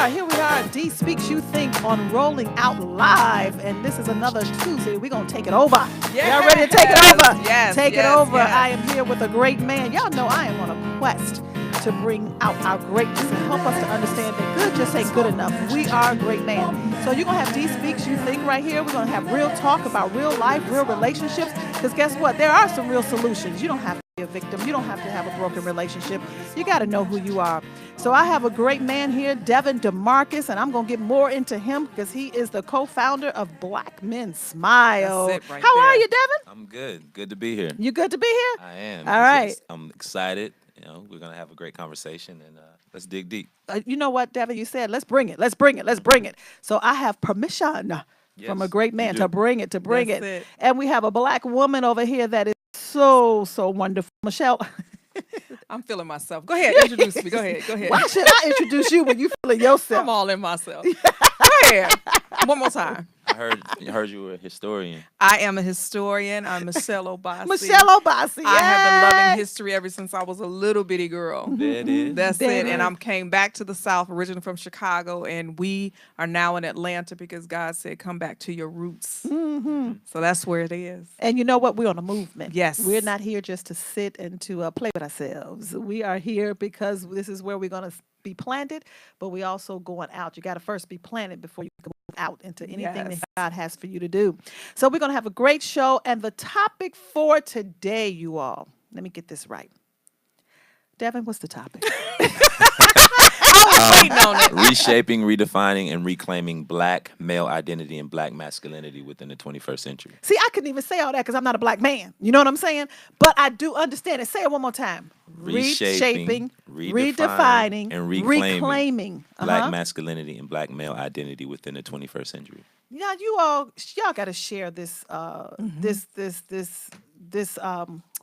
Here we are. D Speaks You Think on Rolling Out Live. And this is another Tuesday. We're going to take it over. Yes. Y'all ready to take it over? Yes. Take it over. Yes. I am here with a great man. Y'all know I am on a quest to bring out our greatness and help us to understand that good just ain't good enough. We are a great man. So you're going to have D Speaks You Think right here. We're going to have real talk about real life, real relationships. Because guess what? There are some real solutions. You don't have to be a victim. You don't have to have a broken relationship. You got to know who you are. So I have a great man here, Devan Dmarcus, and I'm going to get more into him because he is the co-founder of Black Men Smile. That's it right How there. are you, Devan? I'm good. Good to be here. You good to be here? I am. All right. I'm excited. You know, we're gonna have a great conversation, and let's dig deep. You know what, Devan? You said, let's bring it. Let's bring it. Let's bring it. So I have permission from a great man to bring it, That's it. And we have a black woman over here that is so wonderful. Michelle. I'm feeling myself. Go ahead, introduce me. Go ahead. Why should I introduce you when you feeling yourself? I'm all in myself. Go ahead. One more time. I heard you were a historian. I am a historian. I'm Michelle Obasi. Michelle Obasi. I have been Yay! loving history ever since I was a little bitty girl. There it is. That's There it. it And is. I came back to the South, originally from Chicago, and we are now in Atlanta because God said, come back to your roots. Mm-hmm. So that's where it is. And you know what? We're on a movement. Yes. We're not here just to sit and to play with ourselves. We are here because this is where we're going to be planted, but we also going out. You got to first be planted before you can move out into anything Yes. that God has for you to do. So we're going to have a great show. And the topic for today, you all, let me get this right. Devan, what's the topic? I was waiting on it. Reshaping, redefining, and reclaiming Black male identity and Black masculinity within the 21st century. See, I couldn't even say all that because I'm not a black man. You know what I'm saying? But I do understand it. Say it one more time. Reshaping, redefining, and reclaiming Black Uh-huh. masculinity and Black male identity within the 21st century. Yeah, y'all got to share this.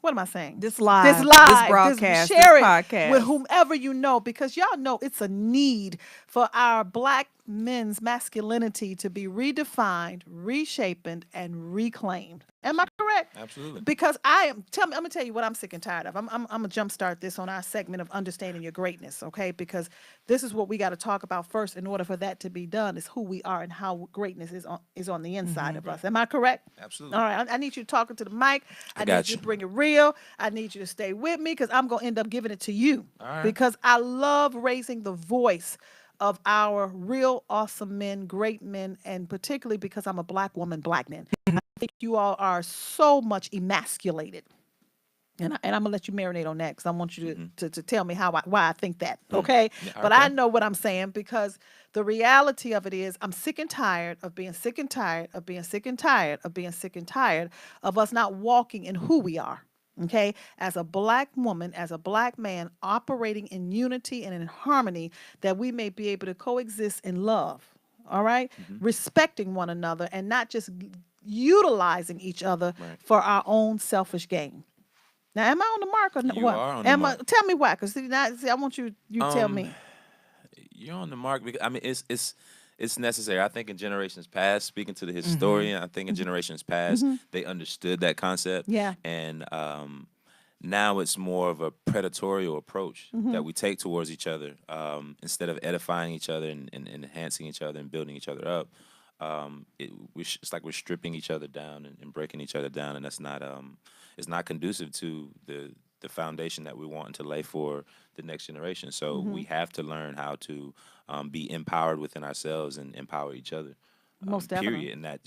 What am I saying? This live, This live, this broadcast, share this it podcast. with whomever you know, because y'all know it's a need for our black men's masculinity to be redefined, reshaped, and reclaimed. Am I correct? Absolutely. Because I'm gonna tell you what I'm sick and tired of. I'm gonna jumpstart this on our segment of understanding your greatness, okay? Because this is what we got to talk about first in order for that to be done. Is who we are and how greatness is on the inside of us. Am I correct? Absolutely. All right. I need you to talk into the mic. I need got you you. to bring it real. I need you to stay with me because I'm gonna end up giving it to you. All right. Because I love raising the voice of our real awesome men, great men, and particularly because I'm a black woman, black men. I think you all are so much emasculated. And I'm going to let you marinate on that because I want you to tell me why I think that, okay? Yeah, But I okay. know what I'm saying because the reality of it is I'm sick and tired of being sick and tired of being sick and tired of being sick and tired of us not walking in who we are. Okay, as a black woman, as a black man, operating in unity and in harmony, that we may be able to coexist in love, all right? Respecting one another and not just utilizing each other Right. for our own selfish gain. Now, am I on the mark or You what? are on the mark. Tell me why, because I want you tell me. You're on the mark because it's necessary. I think in generations past, speaking to the historian, I think in generations past they understood that concept. Yeah. And now it's more of a predatorial approach that we take towards each other instead of edifying each other and enhancing each other and building each other up. It's like we're stripping each other down and breaking each other down, and that's not it's not conducive to the foundation that we want to lay for the next generation. So we have to learn how to be empowered within ourselves and empower each other. Most definitely. Period. And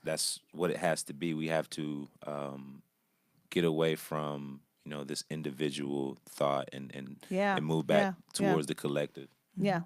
that's what it has to be. We have to get away from this individual thought and Yeah, move back yeah. towards the collective. Yeah.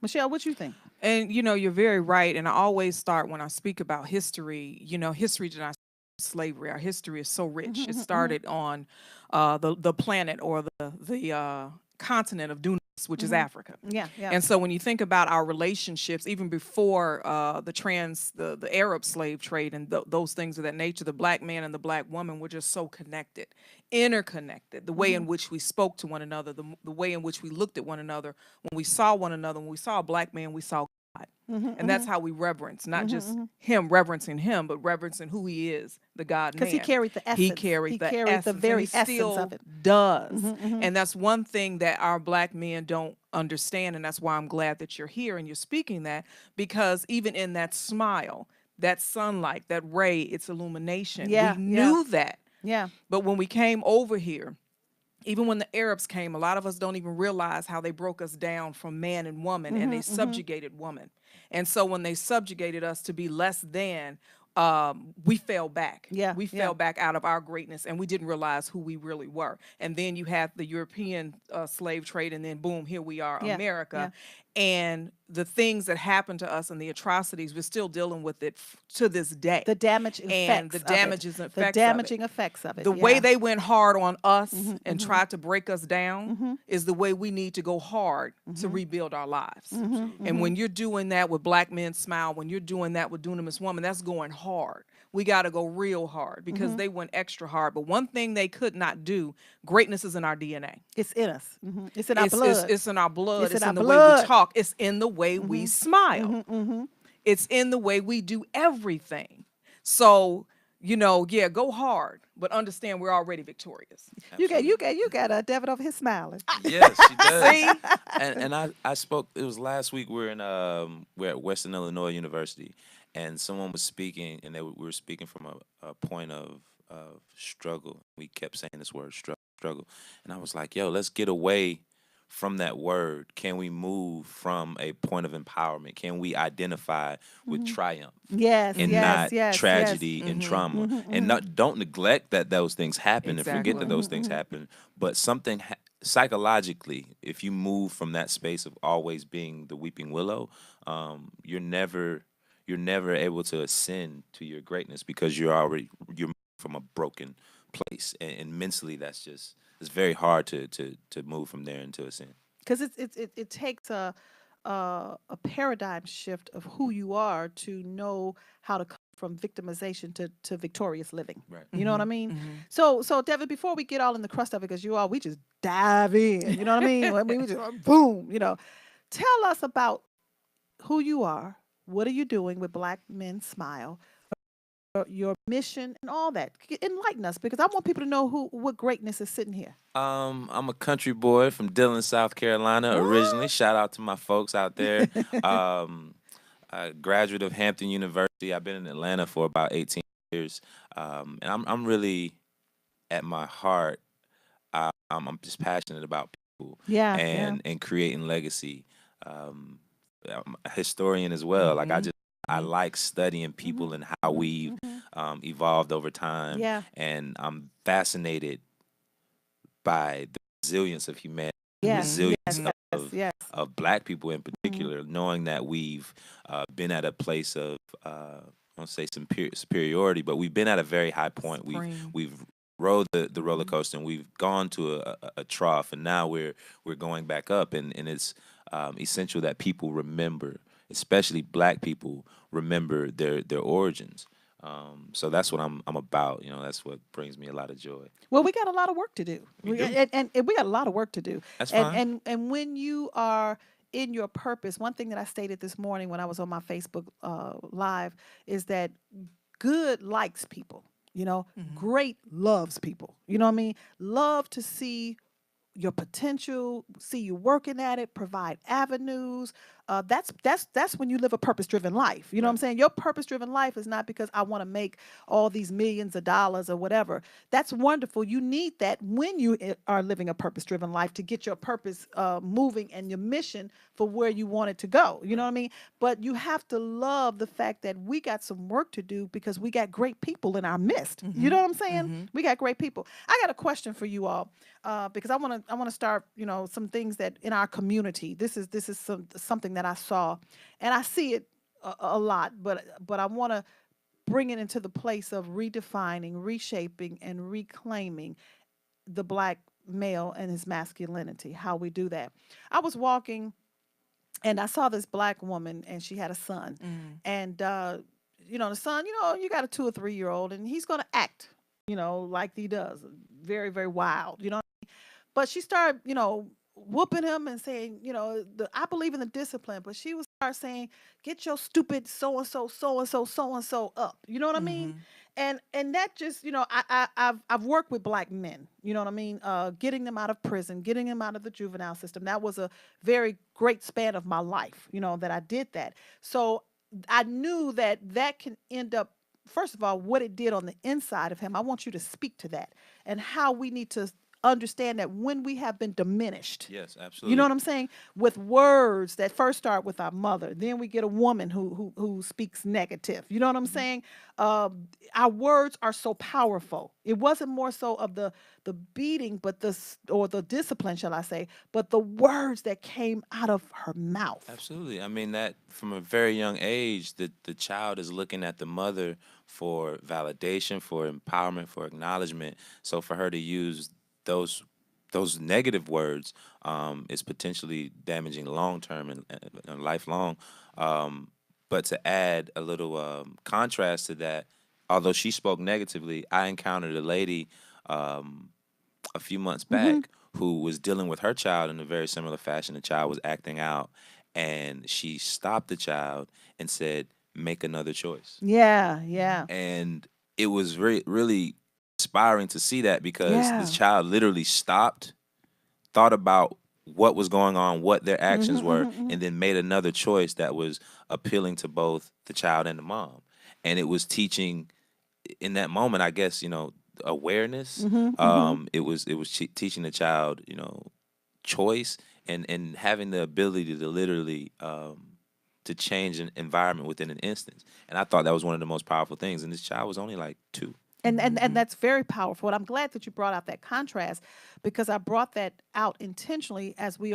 Michelle, what you think? And you're very right. And I always start when I speak about history. History did not start with slavery. Our history is so rich. It started on the planet or the continent of Dunamis, which is Africa. Yeah. And so when you think about our relationships, even before the Arab slave trade and those things of that nature, the black man and the black woman were just so connected, interconnected. The way in which we spoke to one another, the way in which we looked at one another, when we saw one another, when we saw a black man, we saw God. And that's how we reverence, not just him reverencing him, but reverencing who he is, the God man. Because he carried the essence. He carried the essence, the very and he essence still of it. does. And that's one thing that our black men don't understand. And that's why I'm glad that you're here and you're speaking that, because even in that smile, that sunlight, that ray, it's illumination. Yeah, We yeah. knew that. Yeah. But when we came over here, even when the Arabs came, a lot of us don't even realize how they broke us down from man and woman, and they subjugated woman. And so when they subjugated us to be less than, we fell back. Yeah, We yeah. fell back out of our greatness, and we didn't realize who we really were. And then you have the European slave trade, and then boom, here we are, Yeah, America. And the things that happened to us and the atrocities, we're still dealing with it to this day. The damage effects and the of it. damages and effects The of it. damaging effects of it. The yeah. way they went hard on us and tried to break us down is the way we need to go hard to rebuild our lives. And when you're doing that with Black Men Smile, when you're doing that with Dunamis Woman, that's going hard. We got to go real hard because they went extra hard. But one thing they could not do, greatness is in our DNA. It's in us. It's in our blood. It's in our blood. It's It's in in our the way blood. we talk. It's in the way we smile. It's in the way we do everything. So, yeah, go hard, but understand we're already victorious. You got Devin over here smiling. Yes, she does. See? And I spoke. It was last week. We're at Western Illinois University, and someone was speaking, and we were speaking from a point of struggle. We kept saying this word struggle, and I was like, "Yo, let's get away from that word. Can we move from a point of empowerment? Can we identify with triumph?" Yes, And yes, not yes, tragedy and trauma, and don't neglect that those things happen and forget Exactly. that those things happen. But something psychologically, if you move from that space of always being the weeping willow, you're never able to ascend to your greatness because you're from a broken place, and mentally it's very hard to move from there into ascend. Because it takes a paradigm shift of who you are to know how to come from victimization to victorious living. Right. You know what I mean? So Devin, before we get all in the crust of it, because we just dive in. You know what I mean? I mean, we just boom. Tell us about who you are. What are you doing with Black Men Smile? Your mission and all that. Enlighten us, because I want people to know what greatness is sitting here. I'm a country boy from Dillon, South Carolina, originally. Shout out to my folks out there. A graduate of Hampton University. I've been in Atlanta for about 18 years, and I'm really, at my heart, I'm just passionate about people. Yeah, and creating legacy. I'm a historian as well. Like I like studying people and how we've evolved over time. Yeah. And I'm fascinated by the resilience of humanity, Yes, resilience yes. of Black people in particular, knowing that we've been at a place of, I won't say superiority, but we've been at a very high point. Supreme. We've rode the roller coaster, and we've gone to a trough, and now we're going back up, and it's essential that people remember, especially Black people, remember their origins. So that's what I'm about. That's what brings me a lot of joy. Well, we got a lot of work to do. We do. And we got a lot of work to do. That's and when you are in your purpose, one thing that I stated this morning when I was on my Facebook Live is that good likes people. Great loves people. You know what I mean? Love to see your potential, see you working at it, provide avenues. That's when you live a purpose-driven life. You know what I'm saying? Your purpose-driven life is not because I want to make all these millions of dollars or whatever. That's wonderful. You need that when you are living a purpose-driven life to get your purpose moving and your mission for where you want it to go. You know what I mean? But you have to love the fact that we got some work to do because we got great people in our midst. You know what I'm saying? We got great people. I got a question for you all because I want to start, some things that in our community. This is something that I saw, and I see it a lot, but I want to bring it into the place of redefining, reshaping, and reclaiming the Black male and his masculinity, how we do that. I was walking, and I saw this Black woman, and she had a son. And, the son, you got a 2 or 3 year old, and he's going to act, like he does, very, very wild, But she started, whooping him and saying, I believe in the discipline, but she would start saying, get your stupid so-and-so up. You know what I mean? And that just, I've worked with black men, you know what I mean, getting them out of prison, getting them out of the juvenile system. That was a very great span of my life, that I did that. So I knew that that can end up, first of all, what it did on the inside of him. I want you to speak to that and how we need to understand that when we have been diminished. Yes, You know absolutely. what I'm saying? With words that first start with our mother, then we get a woman who speaks negative. You know what I'm saying? Our words are so powerful. It wasn't more so of the beating, but or the discipline, shall I say? But the words that came out of her mouth. Absolutely. I mean that from a very young age, the child is looking at the mother for validation, for empowerment, for acknowledgement. So for her to use those those negative words is potentially damaging long term and lifelong. But to add a little contrast to that, although she spoke negatively, I encountered a lady um, a few months Mm-hmm. back who was dealing with her child in a very similar fashion. The child was acting out, and she stopped the child and said, "Make another choice." Yeah, yeah, And it was really inspiring to see that because this yeah. child literally stopped, thought about what was going on, what their Mm-hmm, actions were, mm-hmm, and then made another choice that was appealing to both the child and the mom. And it was teaching in that moment, I guess, awareness. mm-hmm, mm-hmm. It was teaching the child, choice and having the ability to literally to change an environment within an instance. And I thought that was one of the most powerful things. And this child was only like 2. And that's very powerful. And I'm glad that you brought out that contrast because I brought that out intentionally as we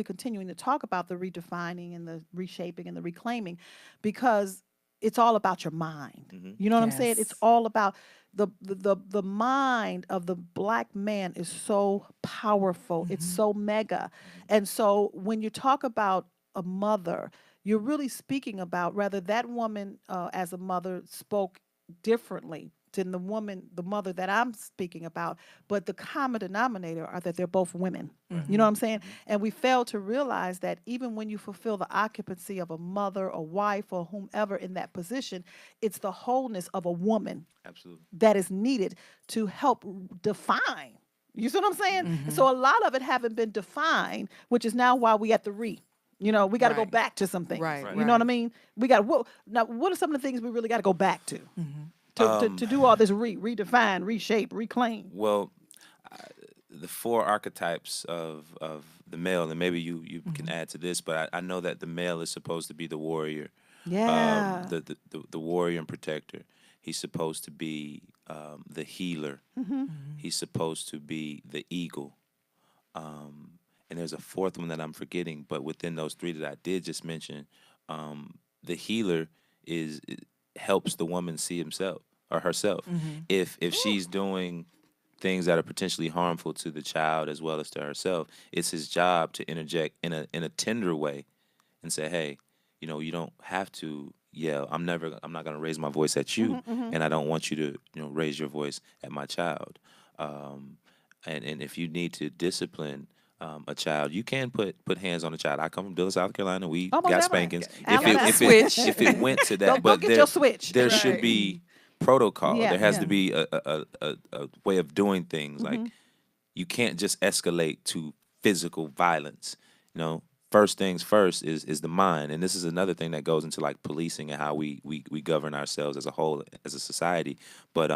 continuing to talk about the redefining and the reshaping and the reclaiming, because it's all about your mind. Hmm. You know what I'm saying? It's Yes. all about the mind of the black man is so powerful. It's so mega. And so when you talk about a mother, you're really speaking about rather that woman as a mother spoke differently than the mother that I'm speaking about, but the common denominator are that they're both women. Right. You know what I'm Mm-hmm. saying? And we fail to realize that even when you fulfill the occupancy of a mother, a wife, or whomever in that position, it's the wholeness of a woman Absolutely. that is needed to help define. You see what I'm saying? Mm-hmm. So a lot of it haven't been defined, which is now why we at the re. We got to go Right. back to some things. Right. Right. You know what I Right. mean? We got now. What are some of the things we really got to go back to? Mm-hmm. Um, To do all this redefine, reshape, reclaim. well, the 4 archetypes of the male, and maybe you can Mm-hmm. add to this, but I know that the male is supposed to be the warrior, Yeah. the warrior and protector. He's supposed to be the healer. Mm-hmm. He's supposed to be the eagle. Um, and there's a fourth one that I'm forgetting, but within those 3 that I did just mention, the healer it helps the woman see himself or herself. Mm-hmm. If she's doing things that are potentially harmful to the child as well as to herself, it's his job to interject in a tender way and say, "Hey, you don't have to yell. I'm not gonna raise my voice at you, Mm-hmm. Mm-hmm. and I don't want you to raise your voice at my child." Um, and if you need to discipline a child, you can put hands on a child. I come from Dillon, South Carolina. We Almost got definitely. spankings. If Got it the Alabama. if it switch. if it went to Go that, but get your switch. there should Right. be protocol. Yeah, There has yeah. to be a way of doing things. Like Mm-hmm. you can't just escalate to physical violence. You know, first things first is the mind, and this is another thing that goes into like policing and how we govern ourselves as a whole as a society. But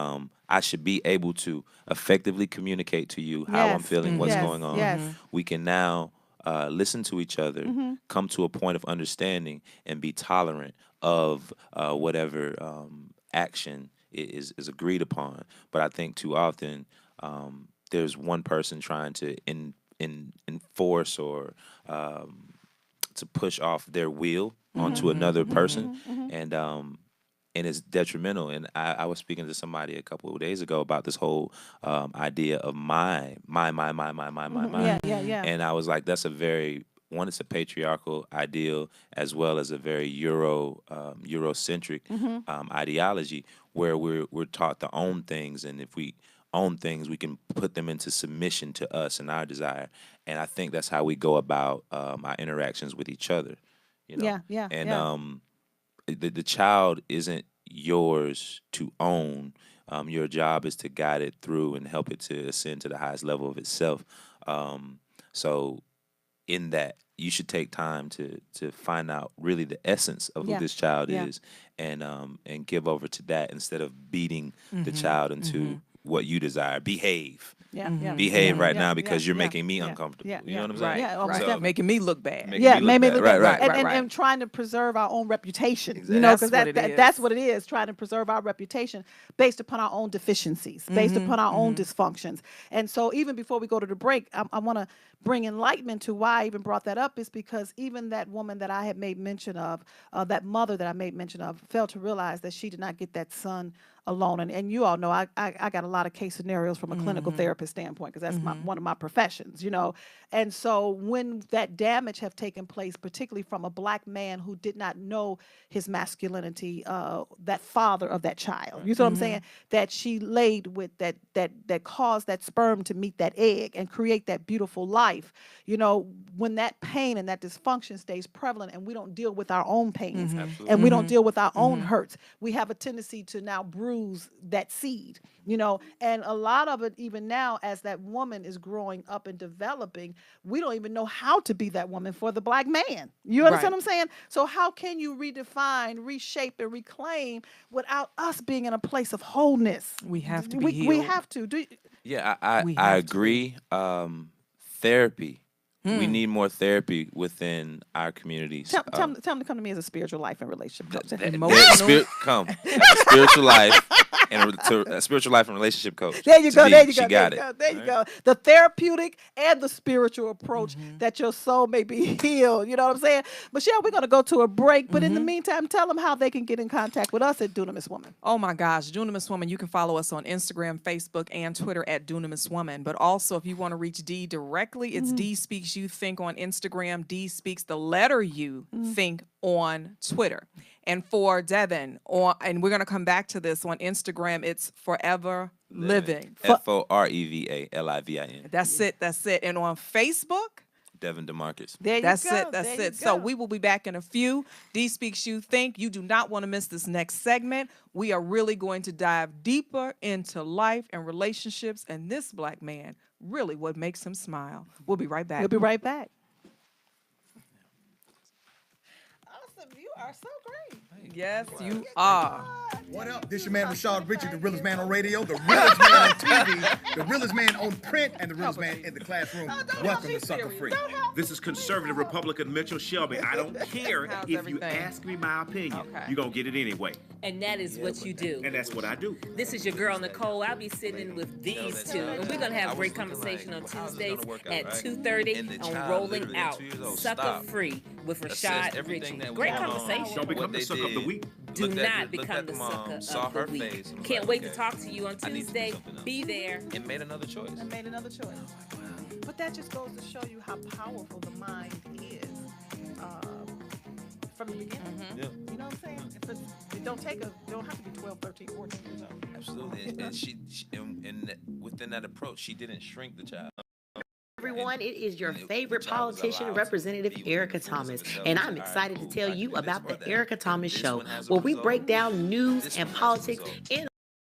I should be able to effectively communicate to you how I'm Yes. feeling, what's Mm-hmm. Yes. going on. Yes. Mm-hmm. We can now listen to each other, Mm-hmm. come to a point of understanding, and be tolerant of whatever action is agreed upon. But I think too often there's one person trying to enforce or to push off their will onto Mm-hmm. another Mm-hmm. person, Mm-hmm. and it's detrimental. And I was speaking to somebody a couple of days ago about this whole idea of Mm-hmm. my, Yeah. Mm-hmm. Yeah. Yeah. and I was like, that's a very one. It's a patriarchal ideal as well as a very Eurocentric Mm-hmm. ideology where we're taught to own things, and if we own things, we can put them into submission to us and our desire. And I think that's how we go about our interactions with each other. You know, Yeah. Yeah. and Yeah. the child isn't yours to own. Your job is to guide it through and help it to ascend to the highest level of itself. So in that, you should take time to find out really the essence of who this child is, and give over to that instead of beating the child into what you desire. Behave. Behave right now because you're making me uncomfortable. You know what I'm saying? Right. Making me look bad. Made me look bad. Right. And trying to preserve our own reputation. Exactly. You know, because That's that's what it is, trying to preserve our reputation based upon our own deficiencies, based upon our own dysfunctions. And so even before we go to the break, I want to bring enlightenment to why I even brought that up, is because even that woman that I had made mention of, that mother that I made mention of, failed to realize that she did not get that son alone. And you all know I got a lot of case scenarios from a clinical therapist standpoint, because that's one of my professions, you know. And so when that damage have taken place, particularly from a black man who did not know his masculinity, that father of that child, you see what I'm saying, that she laid with, that caused that sperm to meet that egg and create that beautiful life, you know, when that pain and that dysfunction stays prevalent and we don't deal with our own pains and we don't deal with our own hurts, we have a tendency to now bruise that seed, you know. And a lot of it, even now, as that woman is growing up and developing, we don't even know how to be that woman for the black man. You understand what I'm saying? So how can you redefine, reshape, and reclaim without us being in a place of wholeness? We have to be healed. We have to. I agree. Therapy. We need more therapy within our communities. Tell them to come to me as a spiritual life and relationship coach. Spiritual life and spiritual life and relationship coach. There you go. There you go. The therapeutic and the spiritual approach that your soul may be healed. You know what I'm saying? Michelle, we're going to go to a break, but in the meantime, tell them how they can get in contact with us at Dunamis Woman. Oh my gosh, Dunamis Woman. You can follow us on Instagram, Facebook, and Twitter at Dunamis Woman. But also, if you want to reach D directly, it's D Speaks You Think on Instagram, D Speaks the letter U Think on Twitter. And for Devan, and we're going to come back to this on Instagram, it's Forever Living. FOREVALIVIN. That's it. And on Facebook, Devan Dmarcus. That's it. So we will be back in a few. D Speaks You Think. You do not want to miss this next segment. We are really going to dive deeper into life and relationships and this black man, really what makes him smile. We'll be right back. We'll be right back. Awesome. You are so great. Yes, you are. What up? This your man Rashad Richard, the realest man on radio, the realest man on TV, the realest man on print, and the realest man in the classroom. Welcome to Sucker Free. This is conservative Republican Mitchell Shelby. I don't care How's if you everything? ask me my opinion. Okay. You're going to get it anyway. And that is what you do. And that's what I do. This is your girl, Nicole. I'll be sitting with these two. And we're going to have a great conversation on Tuesdays at 2:30 on Rolling Out. Sucker Free with Rashad Richard. Great conversation. Don't become the sucker of the week. Do not become the sucker of the week. Can't wait to talk to you on Tuesday. Be there. And made another choice. But that just goes to show you how powerful the mind is from the beginning. Yeah. You know what I'm saying? It don't have to be 12, 13, 14 years old. Absolutely. And she and within that approach, she didn't shrink the child. Everyone, it is your favorite politician, Representative Erica Thomas, and I'm excited to tell you about the Erica Thomas Show, where we break down news and politics in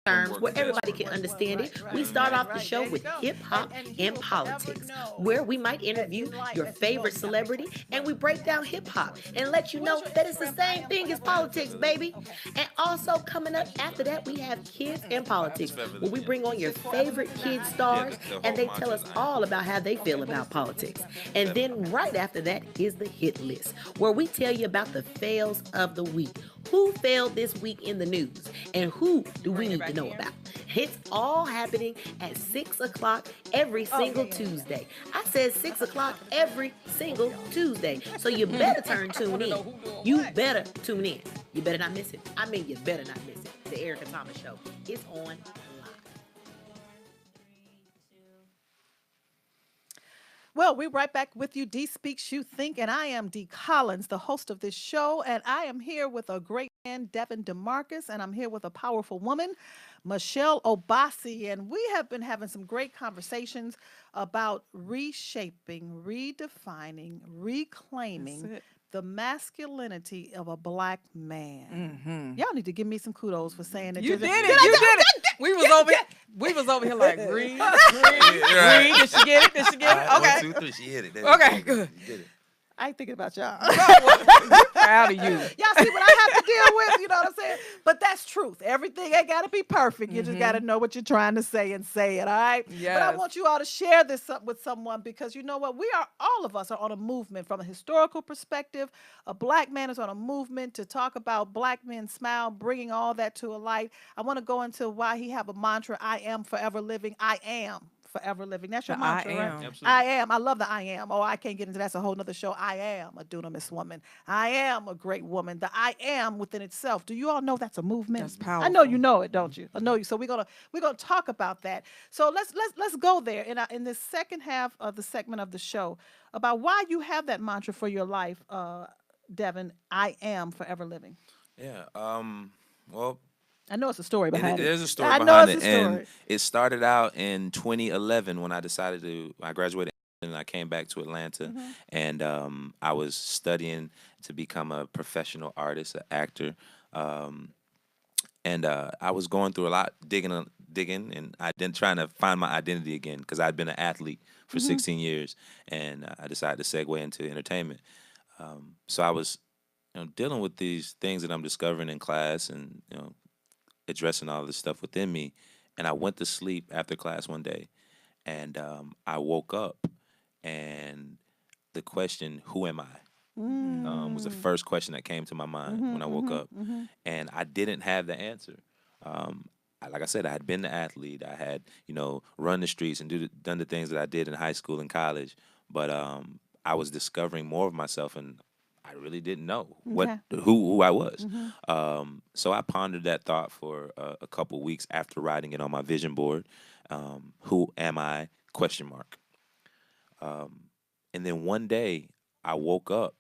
terms where everybody can understand it. We start off the show with hip hop and politics, where we might interview your favorite celebrity, and we break down hip hop and let you know that it's the same thing as politics, baby. And also coming up after that, we have Kids and Politics, where we bring on your favorite kid stars, and they tell us all about how they feel about politics. And then right after that is the hit list, where we tell you about the fails of the week. Who failed this week in the news, and who do we need to know about? It's all happening at 6 o'clock every single Tuesday. I said 6 o'clock every single Tuesday. So you better tune in. You better tune in. You better not miss it. I mean, you better not miss it. The Erica Thomas Show is on live. Well, we're right back with you, D Speaks You Think, and I am D Collins, the host of this show, and I am here with a great man, Devan Dmarcus, and I'm here with a powerful woman, Michelle Obasi, and we have been having some great conversations about reshaping, redefining, reclaiming the masculinity of a black man. Y'all need to give me some kudos for saying that. You did it. You did it. We was over here like green. Did she get it? Did she get it? Okay. 1, 2, 3. She hit it. Okay, good. You did it. I ain't thinking about y'all. Proud of you. Y'all see what I have to deal with, you know what I'm saying? But that's truth. Everything ain't got to be perfect. You just got to know what you're trying to say and say it, all right? Yes. But I want you all to share this up with someone because you know what? All of us are on a movement from a historical perspective. A black man is on a movement to talk about black men smile, bringing all that to a light. I want to go into why he have a mantra, I am forever living. I am forever living. That's your The mantra, I right? am. Absolutely. I am. I love the I am. Oh, I can't get into that's a whole nother show. I am a dunamis woman. I am a great woman. The I am within itself. Do you all know that's a movement? That's I know you powerful. know it, don't you? I know you. So we're gonna talk about that. So let's go there in this second half of the segment of the show about why you have that mantra for your life, Devin. I am forever living. Yeah. Well, I know it's a story behind it. there's a story I know behind it's it, a story. and it started out in 2011 when I graduated and I came back to Atlanta, and I was studying to become a professional artist, an actor, and I was going through a lot, digging, and trying to find my identity again because I'd been an athlete for 16 years, and I decided to segue into entertainment. So I was, dealing with these things that I'm discovering in class, and addressing all this stuff within me. And I went to sleep after class one day, and I woke up, and the question, "Who am I?" Was the first question that came to my mind when I woke up, and I didn't have the answer. Like I said, I had been an athlete. I had, run the streets and done the things that I did in high school and college, but I was discovering more of myself, and I really didn't know who I was. So I pondered that thought for a couple weeks after writing it on my vision board. Who am I? Question mark. And then one day I woke up,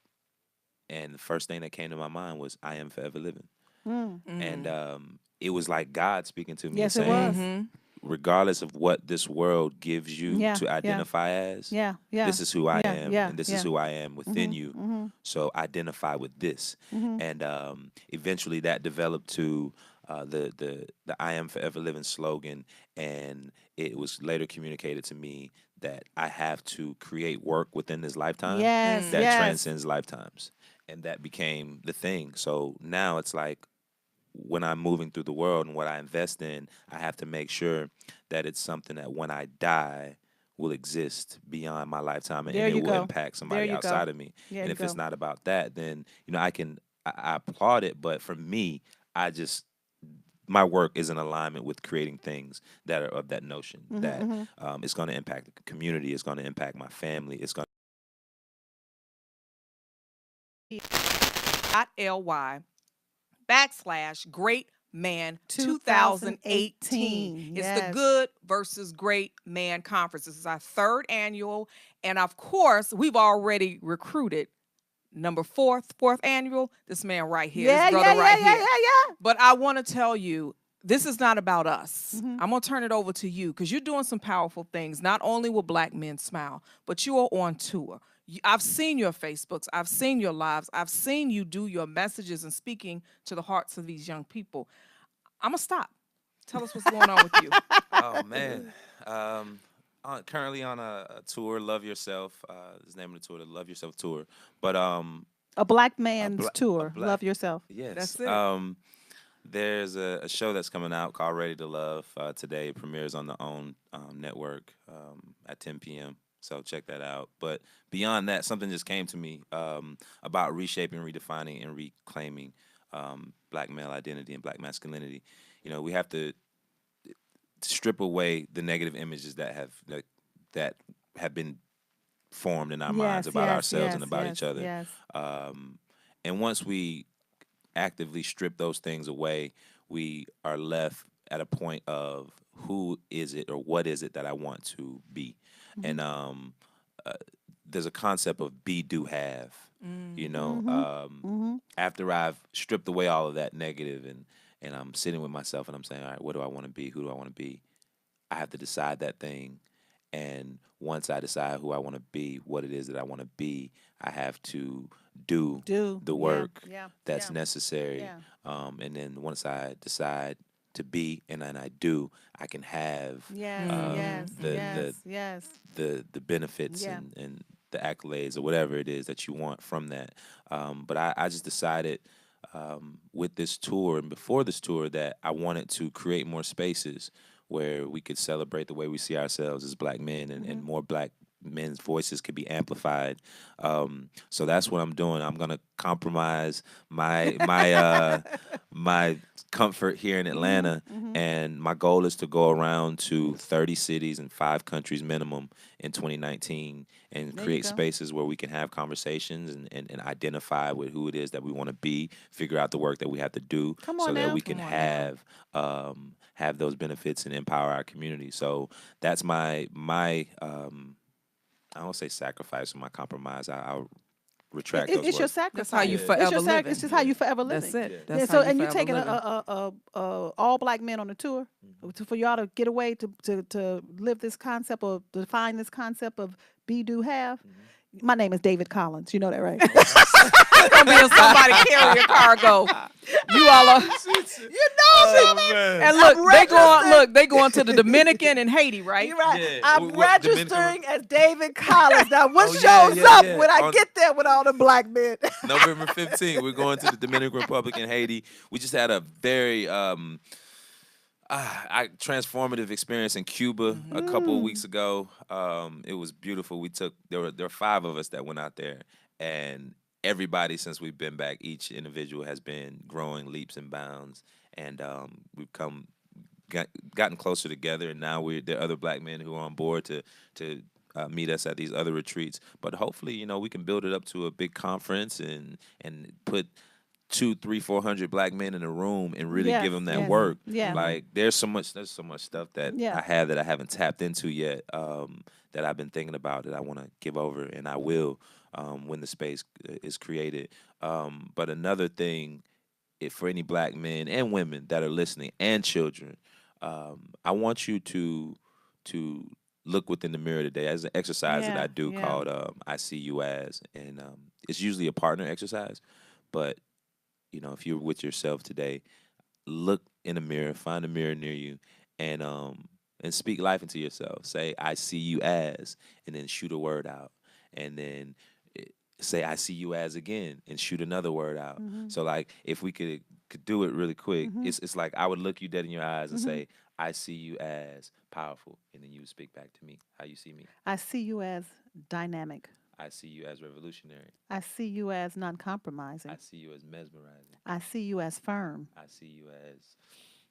and the first thing that came to my mind was, I am forever living. And it was like God speaking to me, Yes, and it was. saying, regardless of what this world gives you to identify as, this is who I am, and this is who I am within you. So identify with this. And eventually that developed to the I am forever living slogan, and it was later communicated to me that I have to create work within this lifetime that transcends lifetimes. And that became the thing. So now it's like, when I'm moving through the world and what I invest in, I have to make sure that it's something that when I die will exist beyond my lifetime, and it will impact somebody outside of me. And if it's not about that, then I applaud it. But for me, my work is in alignment with creating things that are of that notion that it's going to impact the community, it's going to impact my family, it's going .ly/Great Man 2018. It's the Good versus Great Man Conference. This is our third annual, and of course, we've already recruited fourth annual. This man right here, this brother right here. But I want to tell you, this is not about us. I'm going to turn it over to you because you're doing some powerful things. Not only will Black Men Smile, but you are on tour. I've seen your Facebooks. I've seen your lives. I've seen you do your messages and speaking to the hearts of these young people. I'm going to stop. Tell us what's going on with you. Oh, man. Currently on a tour, Love Yourself. Is the name of the tour, the Love Yourself Tour. But a black man's tour, Love Yourself. Yes. That's it. There's a show that's coming out called Ready to Love today. It premieres on the OWN network at 10 p.m. So check that out. But beyond that, something just came to me about reshaping, redefining, and reclaiming Black male identity and Black masculinity. We have to strip away the negative images that have been formed in our minds about ourselves and about each other. And once we actively strip those things away, we are left at a point of who is it or what is it that I want to be. And there's a concept of be, do, have. After I've stripped away all of that negative and I'm sitting with myself and I'm saying, all right, what do I want to be? Who do I want to be? I have to decide that thing And once I decide who I want to be, what it is that I want to be, I have to do the work that's necessary. Yeah. And then once I decide to be and then I do, I can have the benefits and the accolades or whatever it is that you want from that. But I just decided with this tour and before this tour that I wanted to create more spaces where we could celebrate the way we see ourselves as black men and more black men's voices could be amplified. So that's what I'm doing. I'm gonna compromise my my comfort here in Atlanta, and my goal is to go around to 30 cities and 5 countries minimum in 2019 and create spaces where we can have conversations and identify with who it is that we want to be, figure out the work that we have to do that we can have those benefits and empower our community. So that's my I don't say sacrifice or my compromise. I'll retract those It's words. your sacrifice. That's how you forever live. It's just how you forever live. That's it. Yeah, That's so how and you you're forever taking living. all black men on a tour for y'all to get away to live this concept or define this concept of be, do, have. My name is David Collins. You know that, right? It's gonna be in somebody carrier cargo. You all are. You know me. And look, they going to the Dominican and Haiti, right? You're right. Yeah. I'm What registering as David Collins. Now, what Oh, shows yeah, up yeah. when I get there with all the black men? November 15th, we're going to the Dominican Republic and Haiti. We just had a very transformative experience in Cuba a couple of weeks ago. It was beautiful. There were 5 of us that went out there, and everybody since we've been back, each individual has been growing leaps and bounds, and we've gotten closer together. And now there are other black men who are on board to meet us at these other retreats. But hopefully, we can build it up to a big conference and put 200, 300, 400 black men in a room and really give them that work. Yeah. Like there's so much stuff that I have that I haven't tapped into yet, that I've been thinking about that I want to give over, and I will when the space is created. But another thing, for any black men and women that are listening and children, I want you to look within the mirror today. As an exercise that I do called I See You As, and it's usually a partner exercise, but if you're with yourself today, look in the mirror, find a mirror near you, and speak life into yourself. Say, I see you as, and then shoot a word out. And then say, I see you as again, and shoot another word out. So like, if we could do it really quick, it's like I would look you dead in your eyes and say, I see you as powerful, and then you would speak back to me how you see me. I see you as dynamic. I see you as revolutionary. I see you as non-compromising. I see you as mesmerizing. I see you as firm. I see you as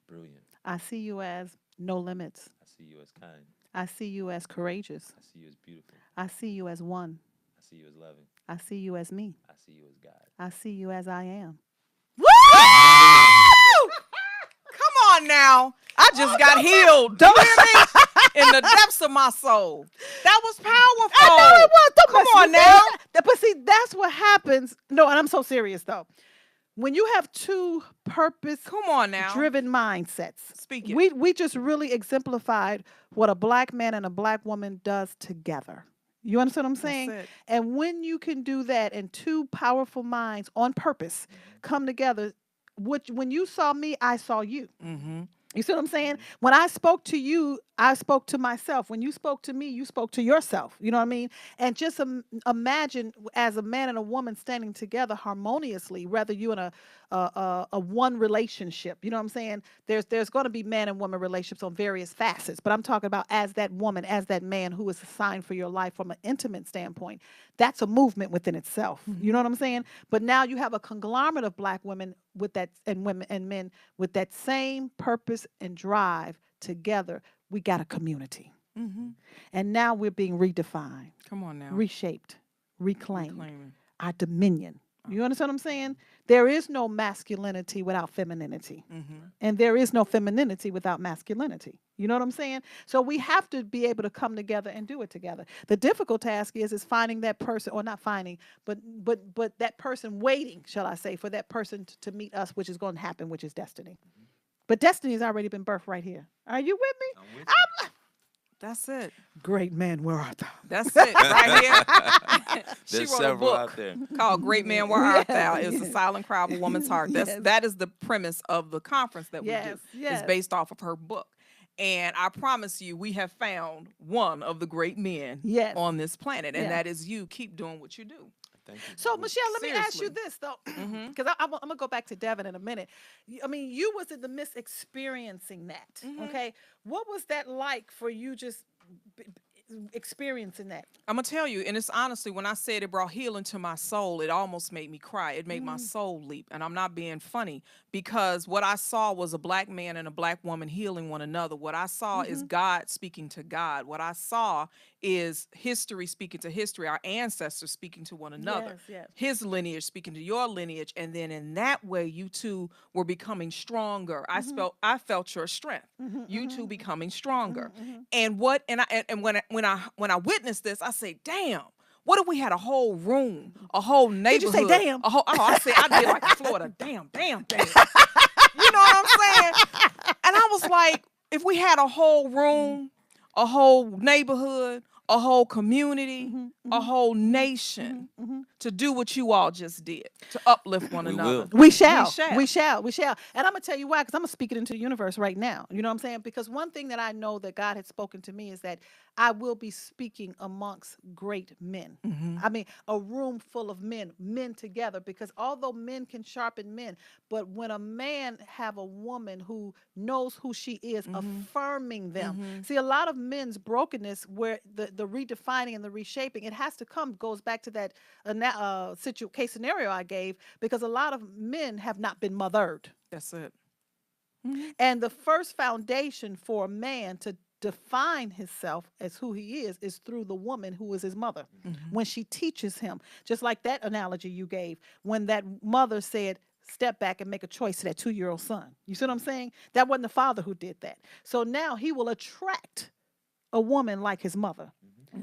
brilliant. I see you as no limits. I see you as kind. I see you as courageous. I see you as beautiful. I see you as one. I see you as loving. I see you as me. I see you as God. I see you as I am. Woo! Come on now. I just got healed. Don't hear me? In the depths of my soul. That was powerful. I know it was. Don't Come mess on with me. now. But see, that's what happens. No, and I'm so serious though. When you have two Come on now. driven mindsets. Speak it. We just really exemplified what a black man and a black woman does together. You understand what I'm saying? That's it. And when you can do that and two powerful minds on purpose come together, when you saw me, I saw you. Mm-hmm. You see what I'm saying? When I spoke to you, I spoke to myself. When you spoke to me, you spoke to yourself. You know what I mean? And just imagine as a man and a woman standing together harmoniously, whether you in a one relationship. You know what I'm saying? There's going to be man and woman relationships on various facets, but I'm talking about as that woman, as that man who is assigned for your life from an intimate standpoint. That's a movement within itself. Mm-hmm. You know what I'm saying? But now you have a conglomerate of black women with that, and women and men with that same purpose and drive together. We got a community. Mm-hmm. And now we're being redefined, Come on now. reshaped, reclaimed, Reclaiming. our dominion. You understand what I'm saying? There is no masculinity without femininity. Mm-hmm. And there is no femininity without masculinity. You know what I'm saying? So we have to be able to come together and do it together. The difficult task is finding that person, or not finding, but that person waiting, shall I say, for that person to meet us, which is going to happen, which is destiny. But destiny has already been birthed right here. Are you with me? I'm with That's it. Great man, where art thou? That's it right here. She There's wrote a several book out there. called "Great Man, Where Art Thou?" Yes, It's the yes. silent cry of a woman's heart. Yes. That is the premise of the conference that we do. Yes, yes. It's based off of her book. And I promise you, we have found one of the great men Yes. on this planet, and Yeah. that is you. Keep doing what you do. Thank you. So, Michelle, let me ask you Seriously. this, though, because I'm going to go back to Devan in a minute. I mean, you was in the midst experiencing that, okay? What was that like for you just experiencing that? I'm gonna tell you, and it's honestly, when I said it brought healing to my soul, it almost made me cry. It made my soul leap, and I'm not being funny, because what I saw was a black man and a black woman healing one another. What I saw is God speaking to God. What I saw is history speaking to history, our ancestors speaking to one another, Yes, yes. his lineage speaking to your lineage, and then in that way, you two were becoming stronger. I felt your strength. You two becoming stronger, and what? And when I witnessed this, I say, damn. What if we had a whole room, a whole neighborhood? you say damn? A whole, I did like in Florida. Damn. You know what I'm saying? And I was like, if we had a whole room, a whole neighborhood, a whole community, a whole nation to do what you all just did, to uplift one We another. will. We shall. We We shall. And I'm going to tell you why, because I'm going to speak it into the universe right now. You know what I'm saying? Because one thing that I know that God had spoken to me is that I will be speaking amongst great men. I mean, a room full of men together, because although men can sharpen men, but when a man have a woman who knows who she is, affirming them. See, a lot of men's brokenness, where the redefining and the reshaping, it has to goes back to that case scenario I gave, because a lot of men have not been mothered. That's it. And the first foundation for a man to define himself as who he is through the woman who is his mother. When she teaches him, just like that analogy you gave, when that mother said, step back and make a choice to that 2-year-old son. You see what I'm saying? That wasn't the father who did that. So now he will attract a woman like his mother.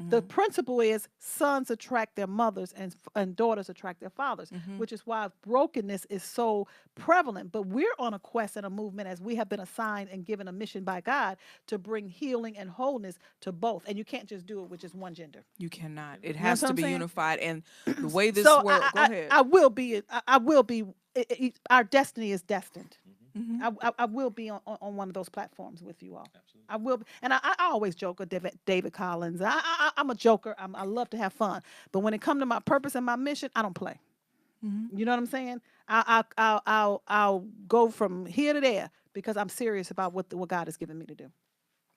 The principle is sons attract their mothers and daughters attract their fathers, which is why brokenness is so prevalent. But we're on a quest and a movement, as we have been assigned and given a mission by God, to bring healing and wholeness to both. And you can't just do it with just one gender. You cannot. It know has what to I'm be saying? unified. And the way this So world, go ahead. I will be. Our destiny is destined. I will be on one of those platforms with you all. Absolutely. I will be, and I always joke with David Collins. I'm a joker. I love to have fun, but when it comes to my purpose and my mission, I don't play. You know what I'm saying? I'll go from here to there, because I'm serious about what God has given me to do.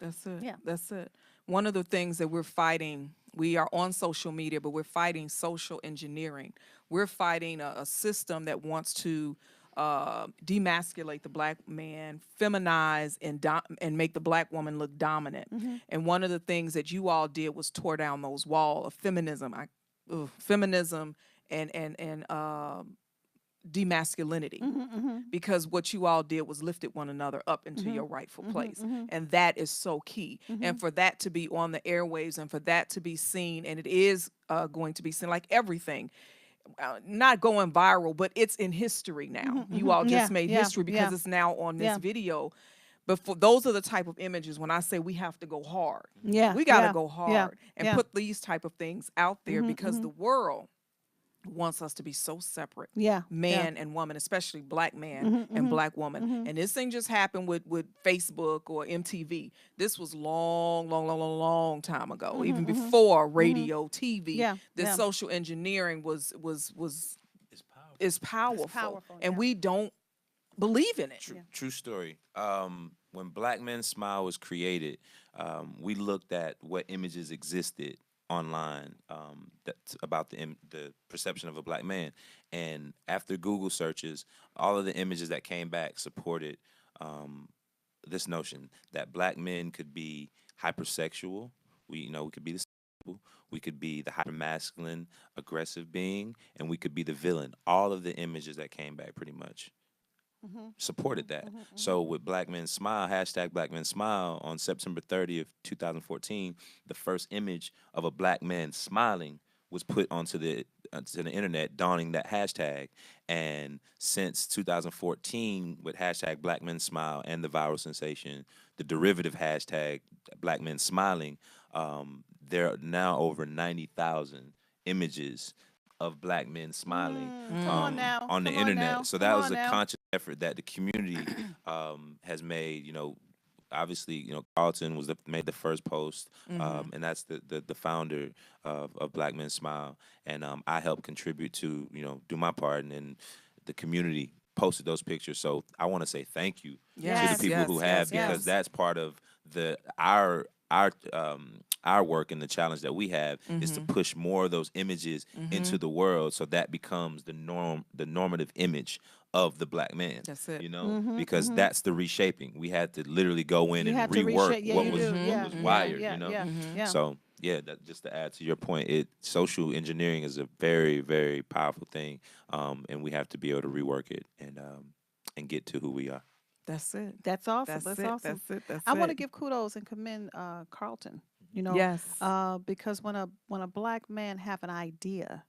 That's it. Yeah. That's it. One of the things that we're fighting, we are on social media, but we're fighting social engineering. We're fighting a system that wants to demasculate the black man, feminize and make the black woman look dominant. And one of the things that you all did was tore down those walls of feminism, feminism and demasculinity, because what you all did was lifted one another up into your rightful place, and that is so key. And for that to be on the airwaves, and for that to be seen, and it is going to be seen, like everything. Not going viral, but it's in history now. You all just made history because it's now on this video. But for those are the type of images, when I say we have to go hard, we got to go hard and put these type of things out there, because the world wants us to be so separate. Man and woman, especially black man and black woman. And this thing just happened with Facebook or MTV. This was long time ago, even before radio, TV. This social engineering is powerful. And we don't believe in it. True story. When Black Men Smile was created, we looked at what images existed online about the perception of a black man, and after Google searches, all of the images that came back supported this notion that black men could be hypersexual. We could be we could be the hypermasculine, aggressive being, and we could be the villain. All of the images that came back pretty much supported that. So with Black Men Smile, hashtag Black Men Smile, on September 30th, 2014, the first image of a black man smiling was put onto the internet, donning that hashtag. And since 2014, with hashtag Black Men Smile and the viral sensation, the derivative hashtag Black Men Smiling, there are now over 90,000 images of Black men smiling Come on now. on the Come on internet. now. So Come that on was a now. conscious effort that the community has made. Obviously, Carlton made the first post, and that's the founder of Black Men Smile, and I helped contribute to do my part, and then the community posted those pictures. So I want to say thank you to Yes, the people who have, because that's part of our work, and the challenge that we have is to push more of those images into the world, so that becomes the normative image of the Black man. That's it. Because that's the reshaping. We had to literally go in You and had to rework reshape. Yeah, what you was do. Yeah, what was yeah, wired. yeah, yeah. So just to add to your point, social engineering is a very, very powerful thing, and we have to be able to rework it and get to who we are. That's it. That's awesome. That's That's it. awesome. That's it. That's I want to it. give kudos and commend Carlton. Yes. Because when a Black man have an idea,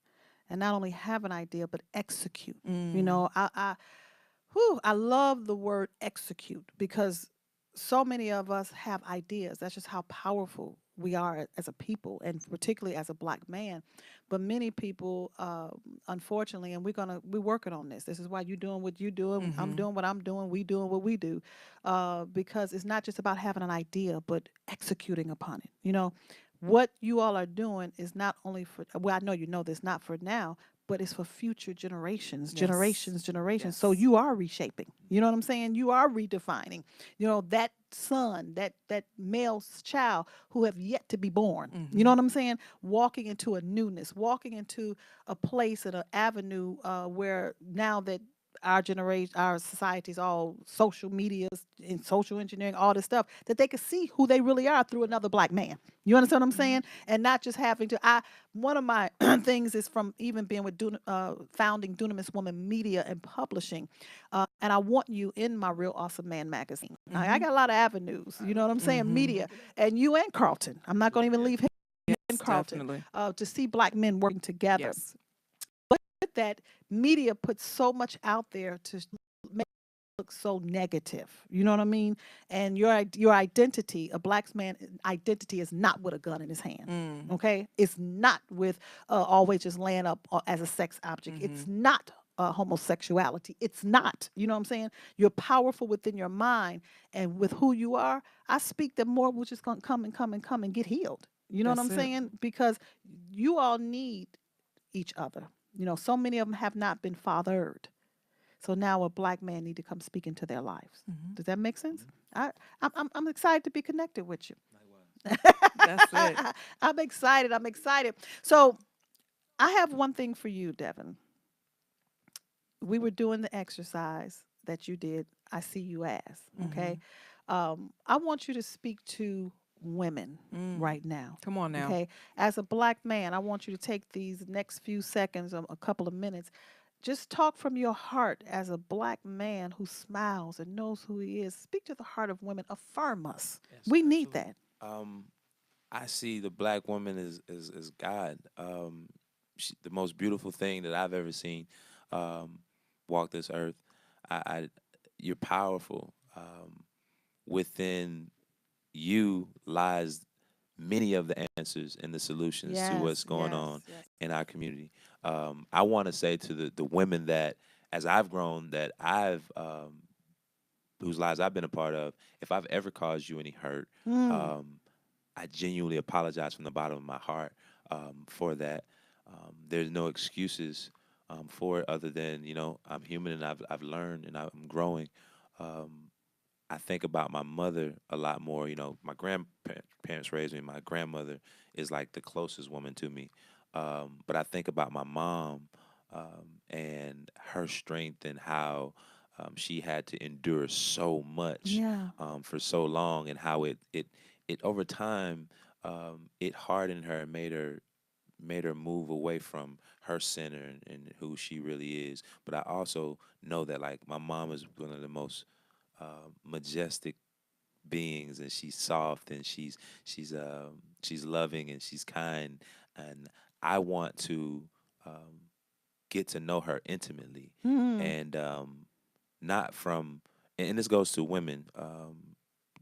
and not only have an idea but execute. I love the word execute, because so many of us have ideas. That's just how powerful we are as a people, and particularly as a Black man. But many people, unfortunately, and we're working on this. This is why you're doing what you're doing. I'm doing what I'm doing. We doing what we do, because it's not just about having an idea, but executing upon it. What you all are doing is not only for, well, I know you know this, not for now, but it's for future generations, generations. So you are reshaping. You know what I'm saying? You are redefining. That son, that male child who have yet to be born. You know what I'm saying? Walking into a newness, walking into a place and an avenue where now that our generation, our society's all social media and social engineering, all this stuff, that they could see who they really are through another Black man. You understand what I'm saying? And not just having to. One of my things is from even being with founding Dunamis Woman Media and Publishing, and I want you in my Real Awesome Man magazine. I got a lot of avenues. You know what I'm saying? Media, and you and Carlton. I'm not going to even leave him. You and Carlton, Definitely. to see Black men working together. Yes. That media puts so much out there to make it look so negative. You know what I mean? And your identity, a Black man's identity, is not with a gun in his hand. Okay, it's not with always just laying up as a sex object. It's not homosexuality. It's not. You know what I'm saying? You're powerful within your mind, and with who you are, I speak that more will just gonna come and get healed. You know what I'm saying? Because you all need each other. So many of them have not been fathered. So now a Black man need to come speak into their lives. Does that make sense? I'm excited to be connected with you. That's it. I'm excited. So I have one thing for you, Devan. We were doing the exercise that you did. I see you as, okay? I want you to speak to women right now. Come on now. Okay. As a Black man, I want you to take these next few seconds, a couple of minutes. Just talk from your heart as a Black man who smiles and knows who he is. Speak to the heart of women. Affirm us. Yes, we need that. I see the Black woman as God. The most beautiful thing that I've ever seen walk this earth. You're powerful. Within you lies many of the answers and the solutions to what's going on in our community. I want to say to the women that, as I've grown, that whose lives I've been a part of, if I've ever caused you any hurt, I genuinely apologize from the bottom of my heart for that. There's no excuses for it, other than I'm human and I've learned and I'm growing. I think about my mother a lot more. My grandparents raised me. My grandmother is like the closest woman to me. But I think about my mom and her strength, and how she had to endure so much for so long, and how it over time it hardened her and made her move away from her center and who she really is. But I also know that, like, my mom is one of the most majestic beings, and she's soft, and she's loving, and she's kind, and I want to get to know her intimately, and not from, and this goes to women,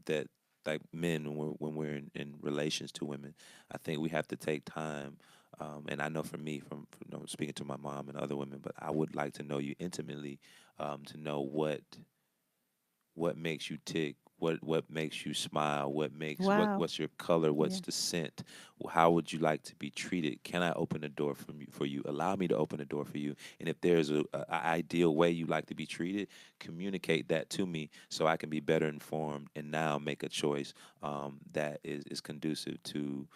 that like men when we're in relations to women. I think we have to take time. And I know for me, from speaking to my mom and other women, but I would like to know you intimately, to know what makes you tick, what makes you smile, Wow. what's your color, what's the scent, how would you like to be treated? Can I open the door for you? Allow me to open the door for you. And if there's a ideal way you like to be treated, communicate that to me so I can be better informed and now make a choice that is conducive to.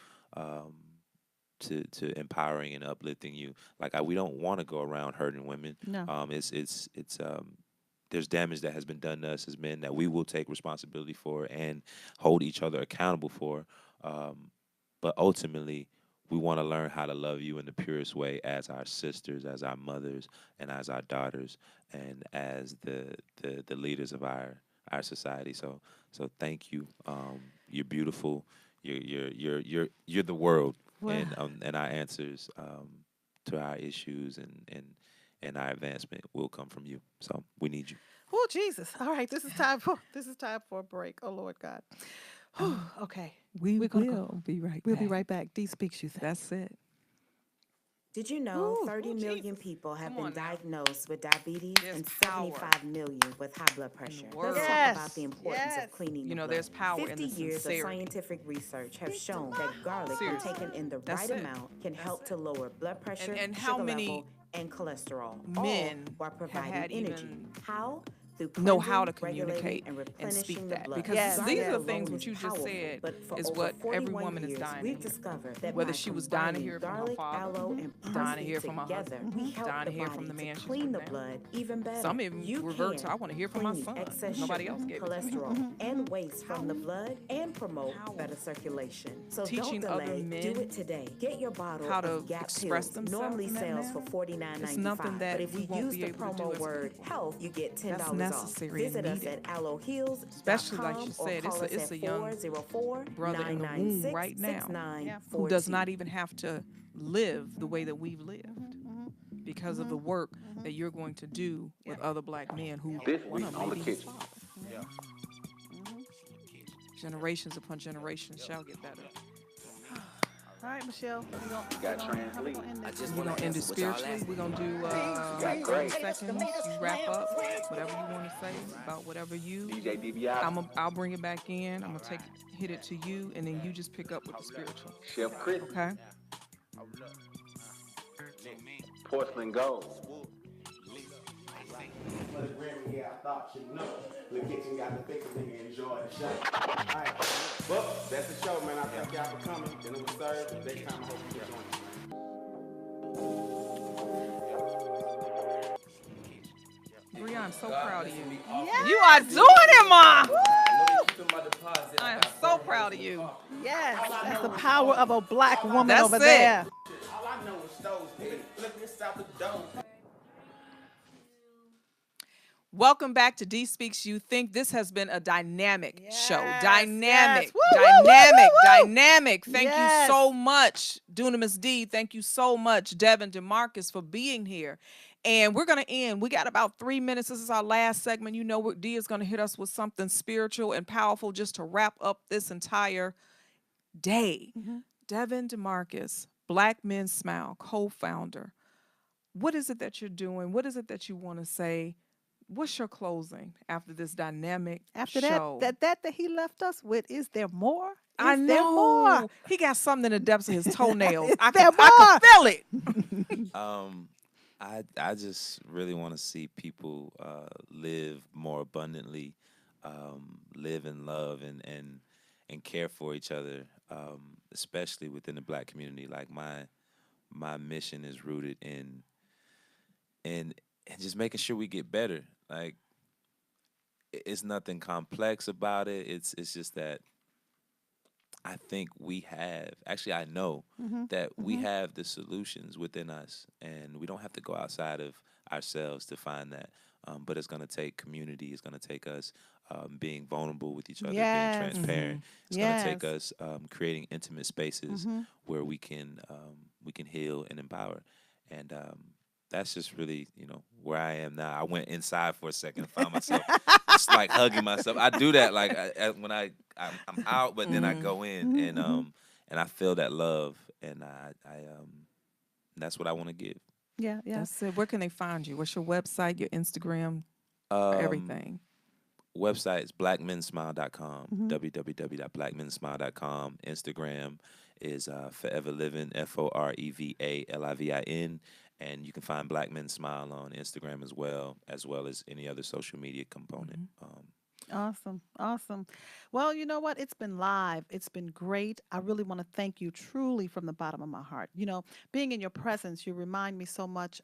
To empowering and uplifting you. Like we don't want to go around hurting women. No. It's there's damage that has been done to us as men that we will take responsibility for and hold each other accountable for. But ultimately, we want to learn how to love you in the purest way as our sisters, as our mothers, and as our daughters, and as the leaders of our society. So thank you. You're beautiful. You're the world. Wow. And our answers to our issues and our advancement will come from you. So we need you. Oh, Jesus. All right, this is time for a break. Oh, Lord God. Whew, okay. We're We're gonna gonna be right We'll back. be right back. D speaks you think. That's it. Did you know Ooh. 30 Oh, million Jesus. people have Come been on now. diagnosed with diabetes There's and power 75 million with high blood pressure? world. Let's Yes, talk about the importance yes. of cleaning You the know, blood. there's power in 50 the years of sincerity. scientific research have shown that garlic, when Seriously. taken in the That's right it. amount, can That's help it. to lower blood pressure, And how sugar many level, and cholesterol, men all while have providing had energy. even How? Through know how to cleansing, regulating, communicate and and replenishing speak the that? blood. Because Yes, these yes. are the things alone what is you just powerful, said but for is over what every 41 woman is years, dying to we've hear. discovered that Whether by she was dying to combining hear it from her garlic, father, aloe, and dying to parsley hear it from her together, husband, we help dying to the hear body from the man to she's clean with the now. blood even better. Some even You revert to, can I want to hear from my clean son. excess Nobody sugar, else gave it to me. cholesterol, and waste from the blood and promote better circulation. So Teaching don't other delay. men Do it today. Get your bottle how to of GAP express pills. themselves Normally in that sells for manner. $49.95. It's nothing that But if we you won't use be the able to do promo as word people. health, you get $10 That's off. necessary and Visit us needed. at aloehills.com Especially like she or said, call us it's at a young 404 brother in the womb right now who does not even have to live the way that we've lived because of the work that you're going to do with other black men who one of them may be his father. Generations upon generations shall get better. All right, Michelle. We're We're gonna end it spiritually. We're gonna do 30 seconds. You wrap up whatever you want to say about whatever you. I'll bring it back in. I'm gonna hit it to you, and then you just pick up with the spiritual. Chef Chris. Okay. Porcelain gold. Yeah, I thought you know. The kitchen got the fixing, nigga. Enjoy the show. All right. Well, that's the show, man. I thank y'all for coming. Dinner was served. Next time, I hope you join us. Bree, I'm so proud of you. Yes. You are doing it, Ma. I am so proud of you. Yes. That's the power of a black woman That's over it. there. All I know is stoves, nigga. Look this out the door. Welcome back to D Speaks You Think. This has been a dynamic show. Yes, Dynamic. yes. Woo, woo, woo, Dynamic. woo, woo. Dynamic. Thank Yes. you so much, Dunamis D. Thank you so much, Devan, Dmarcus, for being here. And we're going to end. We got about 3 minutes. This is our last segment. You know what? D is going to hit us with something spiritual and powerful just to wrap up this entire day. Devan Dmarcus, Black Men Smile, co-founder. What is it that you're doing? What is it that you want to say? What's your closing after this dynamic After show? that he left us with, is there more? I Is there more? know. He got something in the depths of his toenails. Is I there can feel it. I just really want to see people live more abundantly, live in love and care for each other, especially within the Black community. Like my mission is rooted in just making sure we get better. Like it's nothing complex about it. It's just that I think I know that we have the solutions within us, and we don't have to go outside of ourselves to find that. But it's going to take community. It's going to take us being vulnerable with each other, Yes. being transparent. It's Yes. going to take us creating intimate spaces where we can heal and empower. And that's just really, where I am now. I went inside for a second and found myself just like hugging myself. I do that like when I'm out, but then I go in and I feel that love, and that's what I want to give. Yeah, yeah. That's it. Where can they find you? What's your website, your Instagram, everything? Website is blackmensmile.com, www.blackmensmile.com. Instagram is Forever Living, FOREVALIVIN. And you can find Black Men Smile on Instagram as well as any other social media component. Awesome. Awesome. Well, you know what? It's been live. It's been great. I really want to thank you truly from the bottom of my heart. Being in your presence, you remind me so much,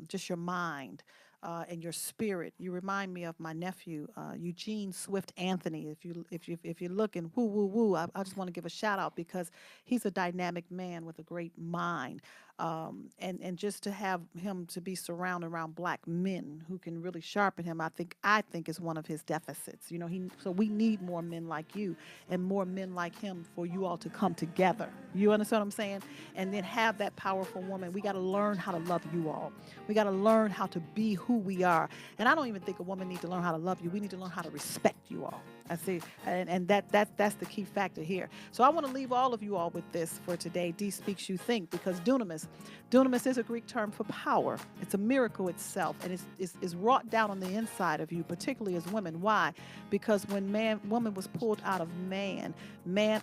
just your mind. And your spirit. You remind me of my nephew, Eugene Swift Anthony. If you're looking, woo woo woo, I just want to give a shout out because he's a dynamic man with a great mind, and just to have him to be surrounded around black men who can really sharpen him, I think is one of his deficits. So we need more men like you and more men like him for you all to come together. You understand what I'm saying? And then have that powerful woman. We got to learn how to love you all. We got to learn how to be who we are. And I don't even think a woman needs to learn how to love you. We need to learn how to respect you all. I see. And that's the key factor here. So I want to leave all of you all with this for today. D speaks, you think, because dunamis is a Greek term for power. It's a miracle itself, and it's wrought down on the inside of you, particularly as women. Why? Because when woman was pulled out of man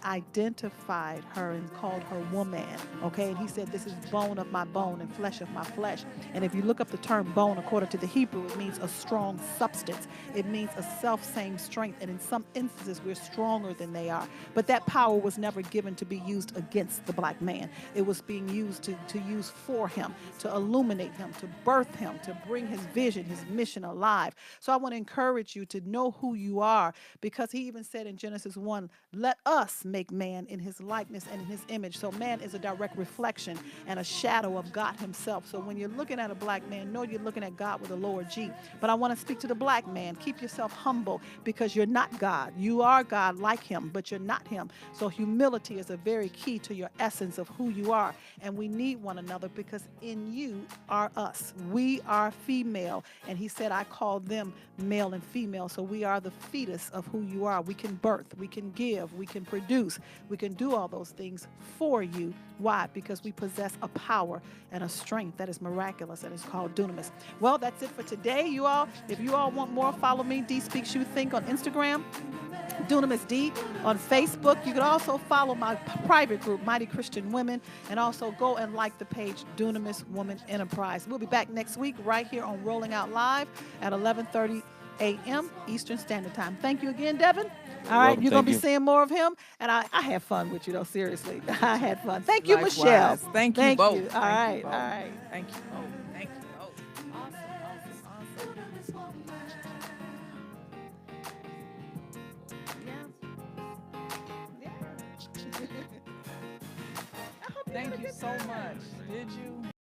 identified her and called her woman. Okay, and he said, "This is bone of my bone and flesh of my flesh." And if you look up the term bone according to the Hebrew, it means a strong substance. It means a self-same strength, and in some instances we're stronger than they are. But that power was never given to be used against the black man. It was being used to use for him, to illuminate him, to birth him, to bring his vision, his mission alive. So I want to encourage you to know who you are, because he even said in Genesis 1, "Let us make man in his likeness and in his image." So man is a direct reflection and a shadow of God himself. So when you're looking at a black man, know you're looking at God with a lower G. But I want to speak to the black man. Keep yourself humble, because you're not God. You are God like him, but you're not him. So humility is a very key to your essence of who you are. And we need one another, because in you are us. We are female. And he said, "I call them male and female." So we are the fetus of who you are. We can birth, we can give, we can produce, we can do all those things for you. Why? Because we possess a power and a strength that is miraculous, and it's called dunamis. Well, that's it for today, you all. If you all want more, follow me, D Speaks You Think, on Instagram, Dunamis D on Facebook. You can also follow my private group, Mighty Christian Women, and also go and like the page Dunamis Woman Enterprise. We'll be back next week right here on Rolling Out Live at 11:30 a.m. Eastern Standard Time. Thank you again, Devin. All right, you're going to be seeing more of him, and I had fun with you, though, seriously. I had fun. Thank you, Likewise. Michelle. Thank you both. All right, all right. Thank you both. Thank you both. Thank you so much. Did you?